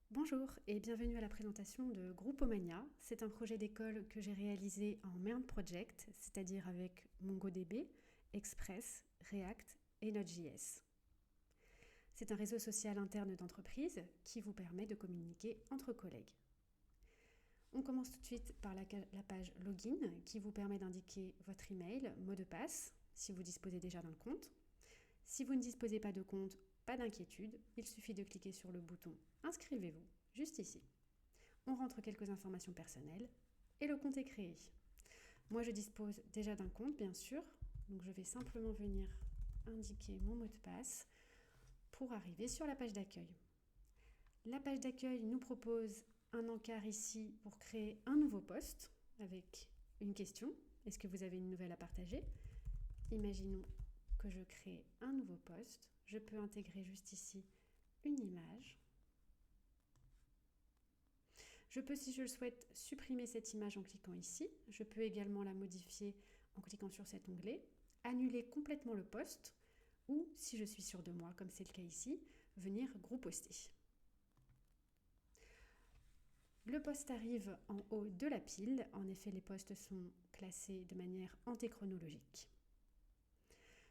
Bonjour et bienvenue à la présentation de Groupomania. C'est un projet d'école que j'ai réalisé en MERN Project, c'est-à-dire avec MongoDB, Express, React et Node.js. C'est un réseau social interne d'entreprise qui vous permet de communiquer entre collègues. On commence tout de suite par la page Login qui vous permet d'indiquer votre email, mot de passe, si vous disposez déjà d'un compte. Si vous ne disposez pas de compte, pas d'inquiétude, il suffit de cliquer sur le bouton « Inscrivez-vous » juste ici. On rentre quelques informations personnelles et le compte est créé. Moi, je dispose déjà d'un compte, bien sûr, donc je vais simplement venir indiquer mon mot de passe pour arriver sur la page d'accueil. La page d'accueil nous propose un encart ici pour créer un nouveau poste avec une question. Est-ce que vous avez une nouvelle à partager ? Imaginons que je crée un nouveau poste. Je peux intégrer juste ici une image. Je peux, si je le souhaite, supprimer cette image en cliquant ici. Je peux également la modifier en cliquant sur cet onglet, annuler complètement le poste ou, si je suis sûre de moi, comme c'est le cas ici, venir groupe poster. Le poste arrive en haut de la pile. En effet, les postes sont classés de manière antéchronologique.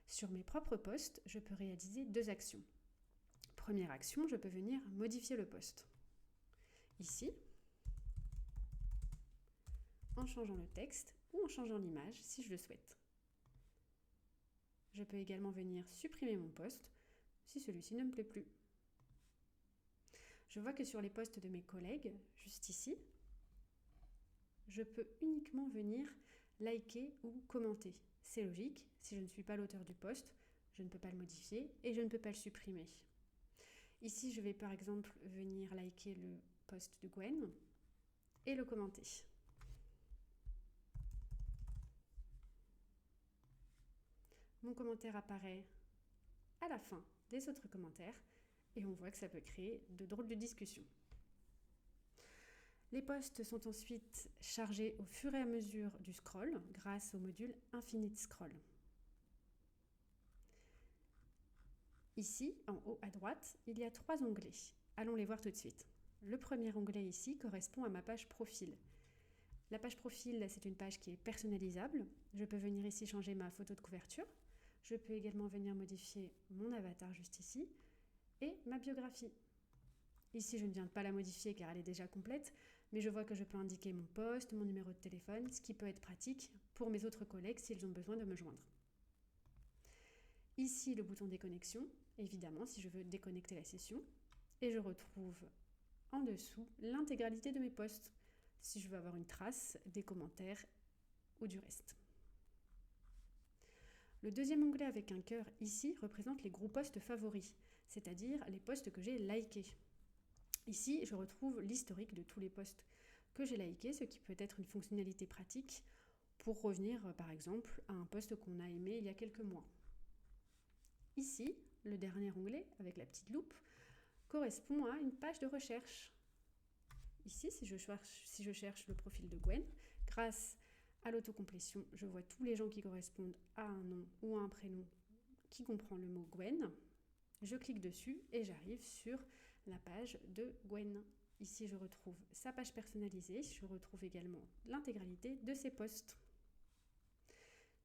Sur mes propres postes, je peux réaliser deux actions. Première action, je peux venir modifier le poste. Ici, en changeant le texte ou en changeant l'image si je le souhaite. Je peux également venir supprimer mon poste si celui-ci ne me plaît plus. Je vois que sur les postes de mes collègues, juste ici, je peux uniquement venir liker ou commenter. C'est logique, si je ne suis pas l'auteur du poste, je ne peux pas le modifier et je ne peux pas le supprimer. Ici, je vais par exemple venir liker le post de Gwen et le commenter. Mon commentaire apparaît à la fin des autres commentaires et on voit que ça peut créer de drôles de discussions. Les posts sont ensuite chargés au fur et à mesure du scroll grâce au module Infinite Scroll. Ici, en haut à droite, il y a 3 onglets. Allons les voir tout de suite. Le premier onglet ici correspond à ma page profil. La page profil, c'est une page qui est personnalisable. Je peux venir ici changer ma photo de couverture. Je peux également venir modifier mon avatar juste ici et ma biographie. Ici, je ne viens pas la modifier car elle est déjà complète, mais je vois que je peux indiquer mon poste, mon numéro de téléphone, ce qui peut être pratique pour mes autres collègues s'ils ont besoin de me joindre. Ici, le bouton déconnexion, évidemment, si je veux déconnecter la session. Et je retrouve en dessous l'intégralité de mes posts, si je veux avoir une trace des commentaires ou du reste. Le deuxième onglet avec un cœur ici représente les gros posts favoris, c'est-à-dire les posts que j'ai likés. Ici, je retrouve l'historique de tous les posts que j'ai likés, ce qui peut être une fonctionnalité pratique pour revenir, par exemple, à un post qu'on a aimé il y a quelques mois. Ici, le dernier onglet, avec la petite loupe, correspond à une page de recherche. Ici, si je cherche le profil de Gwen, grâce à l'autocomplétion, je vois tous les gens qui correspondent à un nom ou à un prénom qui comprend le mot Gwen. Je clique dessus et j'arrive sur la page de Gwen. Ici, je retrouve sa page personnalisée. Je retrouve également l'intégralité de ses posts.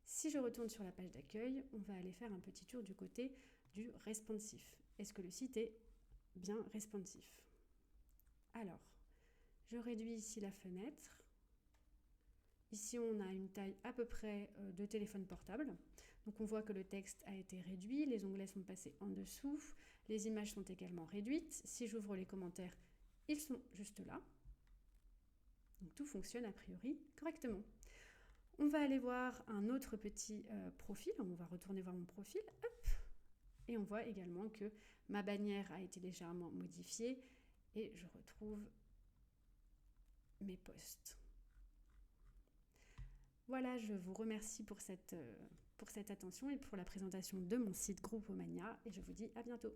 Si je retourne sur la page d'accueil, on va aller faire un petit tour du côté du responsif. Est-ce que le site est bien responsif ? Alors, je réduis ici la fenêtre. Ici, on a une taille à peu près de téléphone portable. Donc, on voit que le texte a été réduit, les onglets sont passés en dessous, les images sont également réduites. Si j'ouvre les commentaires, ils sont juste là. Donc, tout fonctionne a priori correctement. On va aller voir un autre petit profil. On va retourner voir mon profil. Hop. Et on voit également que ma bannière a été légèrement modifiée et je retrouve mes posts. Voilà, je vous remercie pour cette attention et pour la présentation de mon site Groupomania et je vous dis à bientôt.